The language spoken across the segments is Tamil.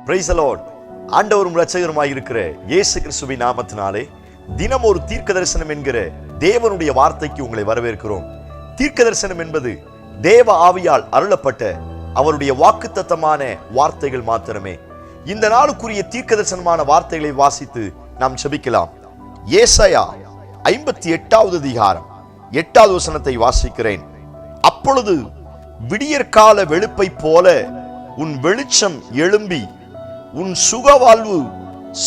Price the Lord. ஆண்டவரும் இரட்சகருமாய் இருக்கிற இயேசு கிறிஸ்துவின் நாமத்தினாலே தினம் ஒரு தீர்க்க தரிசனம் என்கிற தேவனுடைய வார்த்தைக்கு உங்களை வரவேற்கிறோம். தீர்க்க தரிசனம் என்பது தேவ ஆவியால் அருளப்பட்ட அவருடைய வாக்குத்தத்தமான வார்த்தைகள் மாத்திரமே. இந்த நாளுக்குரிய தீர்க்க தரிசனமான வார்த்தைகளை வாசித்து நாம் ஜெபிக்கலாம். ஏசாயா 58வது அதிகாரம் 8வது வசனத்தை வாசிக்கிறேன். அப்பொழுது விடியற்கால வெளுப்பை போல உன் வெளிச்சம் எழும்பி உன் சுகவாழ்வு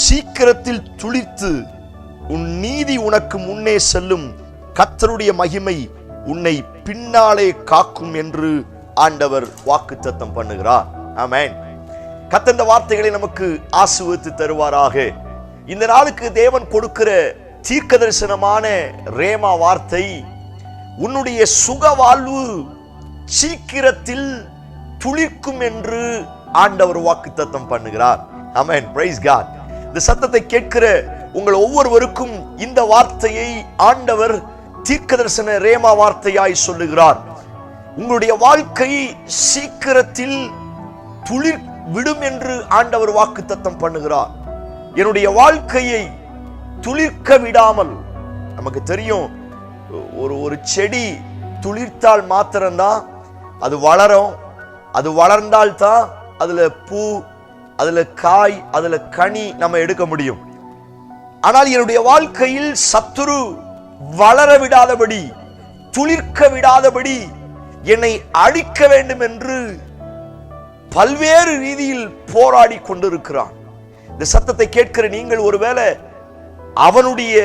சீக்கிரத்தில் துளிர்த்து உன் நீதி உனக்கு முன்னே செல்லும், கர்த்தருடைய மகிமை உன்னை பின்னாலே காக்கும் என்று ஆண்டவர் வாக்குத்தத்தம் பண்ணுகிறார். ஆமென். கர்த்தர் இந்த வார்த்தைகளை நமக்கு ஆசீர்வதித்து தருவாராக. இந்த நாளுக்கு தேவன் கொடுக்கிற தீர்க்க தரிசனமான ரேமா வார்த்தை, உன்னுடைய சுகவாழ்வு சீக்கிரத்தில் துளிர்க்கும் என்று ஆண்டவர் வாக்குத்தத்தம் பண்ணுகிறார். ஆமென். Praise God. இந்த சத்தத்தை கேட்கிற உங்கள் ஒவ்வொருவருக்கும் இந்த வார்த்தையை ஆண்டவர் தீர்க்க தரிசன ரேமா வார்த்தையாய் சொல்லுகிறார். உங்களுடைய வாழ்க்கை சீக்கிரத்தில் துளிர் விடும் என்று ஆண்டவர் வாக்குத்தத்தம் பண்ணுகிறார். என்னுடைய வாழ்க்கையை துளிர்க்க விடாமல், நமக்கு தெரியும் ஒரு செடி துளிர்த்தால் மாத்திரம்தான் அது வளரும். அது வளர்ந்தால்தான் அதுல பூ, அதுல காய், அதுல கனி நம்ம எடுக்க முடியும். ஆனால் என்னுடைய வாழ்க்கையில் சத்துரு வளர விடாதபடி, துளிர்க்க விடாதபடி என்னை அழிக்க வேண்டும் என்று பல்வேறு ரீதியில் போராடி கொண்டிருக்கிறான். இந்த சத்தத்தை கேட்கிற நீங்கள் ஒருவேளை அவனுடைய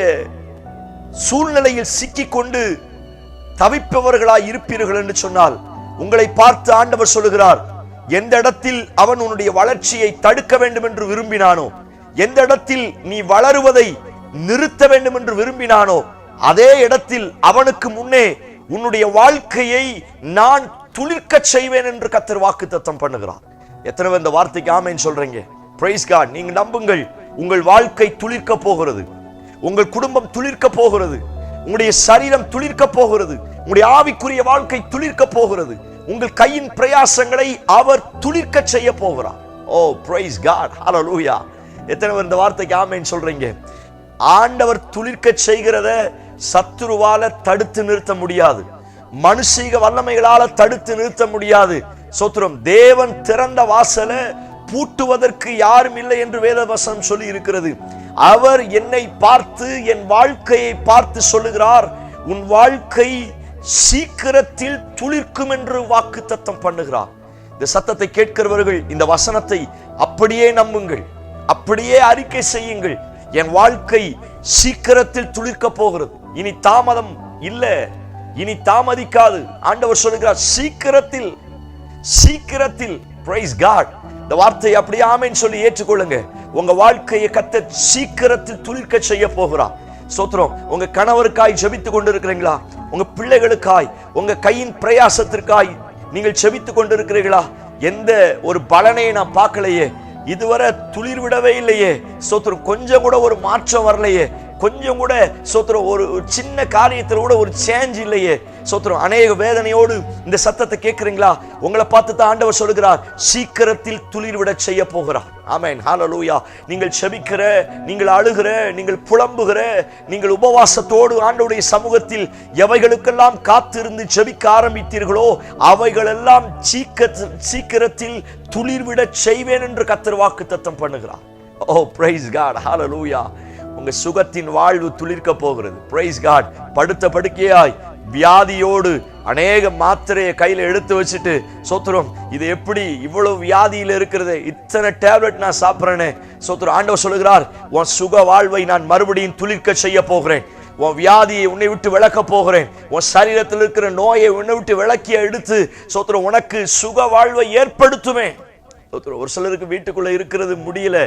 சூழ்நிலையில் சிக்கிக்கொண்டு தவிப்பவர்களாய் இருப்பீர்கள் என்று சொன்னால், உங்களை பார்த்து ஆண்டவர் சொல்லுகிறார், எந்த இடத்தில் அவன் உன்னுடைய வளர்ச்சியை தடுக்க வேண்டும் என்று விரும்பினானோ, எந்த இடத்தில் நீ வளருவதை நிறுத்த வேண்டும் என்று விரும்பினானோ, அதே இடத்தில் அவனுக்கு முன்னே உன்னுடைய வாழ்க்கையை நான் துளிர்க்க செய்வேன் என்று கர்த்தர் வாக்குத்தத்தம் பண்ணுகிறார். எத்தனை பேர் இந்த வார்த்தைக்கு ஆமென் சொல்றீங்க? Praise God. நீங்க நம்புங்கள், உங்கள் வாழ்க்கை துளிர்க்க போகிறது, உங்கள் குடும்பம் துளிர்க்க போகிறது, உங்களுடைய சரீரம் துளிர்க்க போகிறது, உங்களுடைய ஆவிக்குரிய வாழ்க்கை துளிர்க்க போகிறது, உங்கள் கையின் பிரயாசங்களை அவர் துளிர்க்க செய்ய போகிறார். ஓ பிரைஸ் காட், ஹல்லேலூயா. எத்தனை பேர் இந்த வார்த்தைக்கு ஆமென் சொல்றீங்க? ஆண்டவர் துளிர்க்க செய்கிறத சத்துருவால தடுத்து நிறுத்த முடியாது, மனுஷீக வல்லமைகளால தடுத்து நிறுத்த முடியாது. சோத்திரம். தேவன் திறந்த வாசலை பூட்டுவதற்கு யாரும் இல்லை என்று வேதவசனம் சொல்லி இருக்கிறது. அவர் என்னை பார்த்து, என் வாழ்க்கையை பார்த்து சொல்லுகிறார், உன் வாழ்க்கை சீக்கிரத்தில் துளிர்க்கும் என்று வாக்குத்தத்தம் பண்ணுகிறார். இந்த சத்தத்தை கேட்கிறவர்கள் இந்த வசனத்தை அப்படியே நம்புங்கள், அப்படியே அறிக்கை செய்யுங்கள். என் வாழ்க்கை சீக்கிரத்தில் துளிர்க்க போகிறது, இனி தாமதம் இல்லை, இனி தாமதிக்காது. ஆண்டவர் சொல்லுகிறார், சீக்கிரத்தில் சீக்கிரத்தில். Praise God. இந்த வார்த்தையை அப்படியே ஆமென் சொல்லி ஏற்றுக்கொள்ளுங்க. உங்க வாழ்க்கையை கர்த்தர் சீக்கிரத்தில் துளிர்க்க செய்ய போகிறார். ஸ்தோத்திரம். உங்க கணவருக்காய் ஜெபித்துக் கொண்டிருக்கிறீங்களா? உங்க பிள்ளைகளுக்காய், உங்க கையின் பிரயாசத்திற்காய் நீங்கள் ஜெபித்துக் கொண்டிருக்கிறீர்களா? எந்த ஒரு பலனை நான் பார்க்கலையே, இதுவரை துளிர் விடவே இல்லையே, ஸ்தோத்திரம், கொஞ்சம் கூட ஒரு மாற்றம் வரலையே, கொஞ்சம் கூட ஸ்தோத்திரம் ஒரு சின்ன காரியத்தில் கூட ஒரு சேஞ்ச் இல்லையே, ஸ்தோத்திரம், அநேக வேதனையோடு இந்த சத்தத்தை கேட்கிறீங்களா? உங்களை பார்த்து தான் ஆண்டவர் சொல்லுகிறார், சீக்கிரத்தில் துளிர் விட செய்ய போகிறார். ஆமென். ஹல்லேலூயா. நீங்கள் செபிக்கிற, நீங்கள் அழுகிற, நீங்கள் புலம்புகிற, நீங்கள் உபவாசத்தோடு ஆண்டவருடைய சமூகத்தில் எவைகளுக்கெல்லாம் காத்திருந்து ஜெபிக்க ஆரம்பித்தீர்களோ அவைகளெல்லாம் சீக்கிரத்தில் துளிர் விட செய்வேன் என்று கர்த்தர் வாக்குத்தத்தம் பண்ணுகிறார். Oh praise God, hallelujah. உங்க சுகத்தின் வாழ்வு துளிர்க்க போகிறது. Praise God. படுத்த படுக்கையாய் வியாதியோடு அநேக மாத்திரையை கையில எடுத்து வச்சுட்டு, சோத்திரம், இது எப்படி இவ்வளவு வியாதியில இருக்கிறது, இத்தனை டேப்லெட் நான் சாப்பிட்றேன்னு, சோத்திரம், ஆண்டவர் சொல்லுகிறார், உன் சுக வாழ்வை நான் மறுபடியும் துளிர்க்க செய்ய போகிறேன். உன் வியாதியை உன்னை விட்டு விளக்க போகிறேன். உன் சரீரத்தில் இருக்கிற நோயை உன்னை விட்டு விளக்கி எடுத்து, சோத்திரம், உனக்கு சுக வாழ்வை ஏற்படுத்துவேன். ஒரு சிலருக்கு வீட்டுக்குள்ள இருக்கிறது முடியல,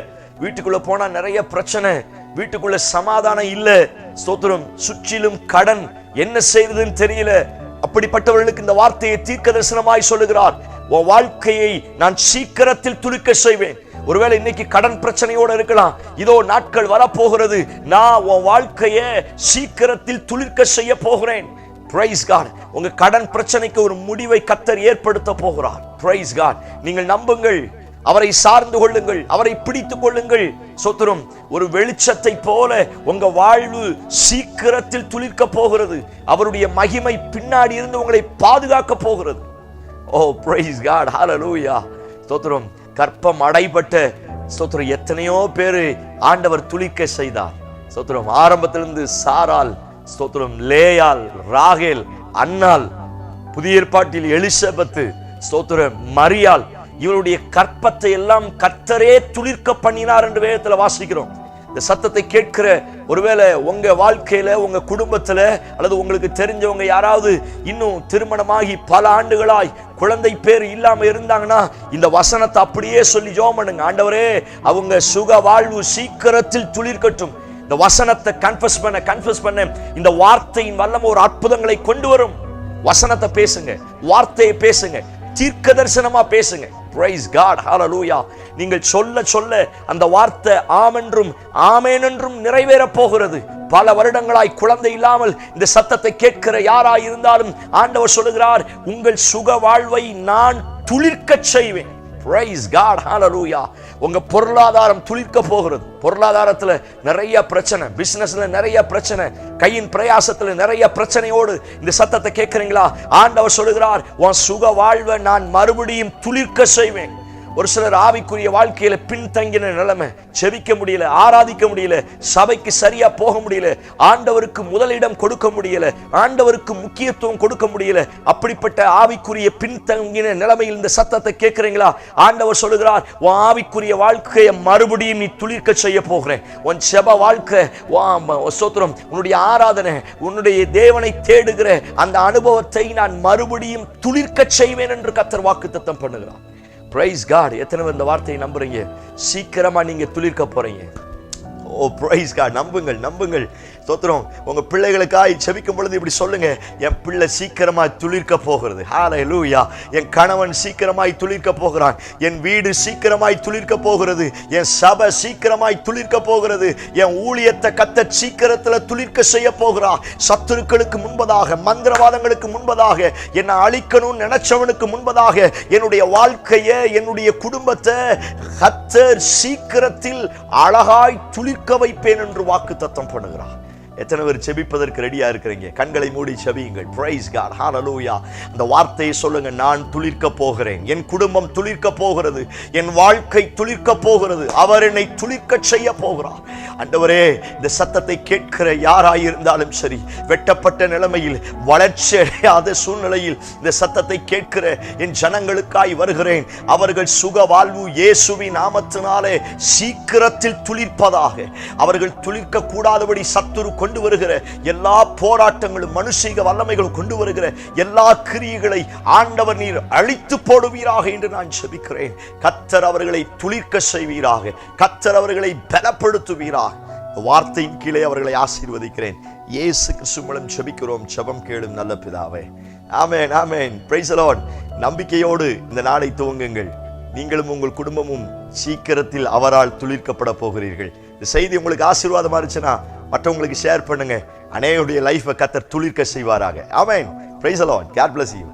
வீட்டுக்குள்ள போனா நிறைய பிரச்சனை, வீட்டுக்குள்ள சமாதானம் இல்ல, ஸ்தோத்திரம், சுற்றிலும் கடன், என்ன செய்வதுன்னு தெரியல. அப்படிப்பட்டவர்களுக்கு இந்த வார்த்தையை தீர்க்க தரிசனமாய் சொல்லுகிறார், உன் வாழ்க்கையை நான் சீக்கிரத்தில் துளிர்க்க செய்வேன். ஒருவேளை இன்னைக்கு கடன் பிரச்சனையோட இருக்கலாம், இதோ நாட்கள் வரப்போகிறது, நான் உன் வாழ்க்கையை சீக்கிரத்தில் துளிர்க்க செய்ய போகிறேன். Praise God. உங்க கடன் பிரச்சனைக்கு ஒரு முடிவை கர்த்தர் ஏற்படுத்த போகிறார். Praise God. நீங்கள் நம்புங்கள், அவரை சார்ந்து கொள்ளுங்கள், அவரை பிடித்துக் கொள்ளுங்கள். ஸ்தோத்திரம். ஒரு வெளிச்சத்தை போல உங்க வாழ்வு சீக்கிரத்தில் துளிர்க்க போகிறது. அவருடைய மகிமை பின்னாடி இருந்து உங்களை பாதுகாக்க போகிறது. ஓ பிரைஸ் காட், ஹல்லேலூயா. ஸ்தோத்திரம். கற்பம் அடைபட்ட ஸ்தோத்திரம் எத்தனையோ பேரு ஆண்டவர் துளிர்க்க செய்தார். ஸ்தோத்திரம். ஆரம்பத்திலிருந்து சாரால், ஸ்தோத்திரம், லேயால், ராகேல், அன்னாள், புதிய ஏற்பாட்டில் எலிசபெத், ஸ்தோத்திரம், மரியாள், இவருடைய கற்பத்தை எல்லாம் கர்த்தரே துளிர்க்க பண்ணினார் என்று வேதத்தில் வாசிக்கிறோம். இந்த சத்தத்தை கேட்கிற ஒருவேளை உங்க வாழ்க்கையில, உங்க குடும்பத்துல, அல்லது உங்களுக்கு தெரிஞ்சவங்க யாராவது இன்னும் திருமணமாகி பல ஆண்டுகளாய் குழந்தை பேர் இல்லாம இருந்தாங்கன்னா இந்த வசனத்தை அப்படியே சொல்லி ஜெபம் பண்ணுங்க. ஆண்டவரே, அவங்க சுக வாழ்வு சீக்கிரத்தில் துளிர்க்கட்டும். இந்த வசனத்தை கன்ஃபஸ் பண்ண இந்த வார்த்தையின் வல்லமை ஒரு அற்புதங்களை கொண்டு வரும். வசனத்தை பேசுங்க, வார்த்தையை பேசுங்க, தீர்க்க தரிசனமா பேசுங்க. பிரைஸ் காட், ஹல்லேலூயா. நீங்கள் சொல்ல சொல்ல அந்த வார்த்தை ஆமென்றும் ஆமென் என்றும் நிறைவேற போகிறது. பல வருடங்களாய் குழந்தை இல்லாமல் இந்த சத்தத்தை கேட்கிற யாராய் இருந்தாலும் ஆண்டவர் சொல்லுகிறார், உங்கள் சுக வாழ்வை நான் துளிர்க்க செய்வேன். Price God, hallelujah. உங்க பொருளாதாரம் துளிர்க்க போகிறது. பொருளாதாரத்துல நிறைய பிரச்சனை, பிசினஸ்ல நிறைய பிரச்சனை, கையின் பிரயாசத்துல நிறைய பிரச்சனையோடு இந்த சத்தத்தை கேட்கிறீங்களா? ஆண்டவர் சொல்லுகிறார், உன் சுக வாழ்வை நான் மறுபடியும் துளிர்க்க செய்வேன். ஒரு சிலர் ஆவிக்குரிய வாழ்க்கையில பின்தங்கின நிலைமை, செபிக்க முடியல, ஆராதிக்க முடியல, சபைக்கு சரியா போக முடியல, ஆண்டவருக்கு முதலிடம் கொடுக்க முடியல, ஆண்டவருக்கு முக்கியத்துவம் கொடுக்க முடியல. அப்படிப்பட்ட ஆவிக்குரிய பின்தங்கின நிலைமையில் இந்த சத்தத்தை கேட்கிறீங்களா? ஆண்டவர் சொல்லுகிறார், உன் ஆவிக்குரிய வாழ்க்கையை மறுபடியும் நீ துளிர்க்க செய்ய போகிறேன். உன் செப வாழ்க்கை, ஸ்தோத்திரம், உன்னுடைய ஆராதனை, உன்னுடைய தேவனை தேடுகிற அந்த அனுபவத்தை நான் மறுபடியும் துளிர்க்க செய்வேன் என்று கர்த்தர் வாக்குத்தத்தம் பண்ணுகிறார். Praise God. எத்தனை பேர் இந்த வார்த்தையை நம்புறீங்க? சீக்கிரமா நீங்க துளிர்க்க போறீங்க. Oh praise God. நம்புங்கள், நம்புங்கள். ஸ்தோத்திரம். உங்க பிள்ளைகளுக்காய் செபிக்கும் பொழுது இப்படி சொல்லுங்க, என் பிள்ளை சீக்கிரமாய் துளிர்க்க போகிறது. ஹல்லேலூயா. என் கணவன் சீக்கிரமாய் துளிர்க்க போகிறான். என் வீடு சீக்கிரமாய் துளிர்க்க போகிறது. என் சபை சீக்கிரமாய் துளிர்க்க போகிறது. என் ஊழியத்தை கர்த்தர் சீக்கிரத்தில் துளிர்க்க செய்ய போகிறார். சத்துருக்களுக்கு முன்பதாக, மந்திரவாதங்களுக்கு முன்பதாக, என்னை அழிக்கணும்னு நினைச்சவனுக்கு முன்பதாக என்னுடைய வாழ்க்கையை, என்னுடைய குடும்பத்தை கர்த்தர் சீக்கிரத்தில் அழகாய் துளிர்க்க வைப்பேன் என்று வாக்குத்தத்தம் பண்ணுகிறார். எத்தனை பேர் செபிப்பதற்கு ரெடியா இருக்கிறீங்க? கண்களை மூடி செபியுங்கள். பிரைஸ் காட், ஹல்லேலூயா. அந்த வார்த்தையை சொல்லுங்க, நான் துளிர்க்க போகிறேன். என் குடும்பம் துளிர்க்க போகிறது. என் வாழ்க்கை துளிர்க்க போகிறது. அவர் என்னை துளிர்க்க செய்ய போகிறார். ஆண்டவரே, இந்த சத்தத்தை கேட்கிற யாராயிருந்தாலும் சரி, வெட்டப்பட்ட நிலைமையில், வளர்ச்சி அடையாத சூழ்நிலையில் இந்த சத்தத்தை கேட்கிற என் ஜனங்களுக்காய் வருகிறேன். அவர்கள் சுக வாழ்வு இயேசுவின் நாமத்தினாலே சீக்கிரத்தில் துளிர்ப்பதாக. அவர்கள் துளிர்க்க கூடாதபடி சத்துரு கொண்டு வருகிற எல்லா போராட்டங்களும், மனுஷீக வல்லமைகள் கொண்டு வருகிற எல்லா கிரியைகளை ஆண்டவர் நீர் அழித்து போடுவீராக என்று நான் ஜெபிக்கிறேன். கர்த்தர் அவர்களை துளிர்க்க செய்வீராக. கர்த்தர் அவர்களை பலப்படுத்துவீராக. வார்த்தையின் கீழே அவர்களை ஆசீர்வதிக்கிறேன். இயேசு கிறிஸ்து மூலம் ஜெபிக்கிறோம். ஜெபம் கேளும் நல்ல பிதாவே. Amen, amen. Praise the Lord. நம்பிக்கையோடு இந்த நாளை துவங்குங்கள். நீங்களும் உங்கள் குடும்பமும் சீக்கிரத்தில் அவரால் துளிர்க்கப்பட போகிறீர்கள். இந்த செய்தி உங்களுக்கு ஆசீர்வாதமா இருந்துச்சுன்னா மற்றவங்களுக்கு ஷேர் பண்ணுங்க. அநேகருடைய லைஃபை கர்த்தர் துளிர்க்க செய்வாராக. Amen. Praise the Lord. God bless you.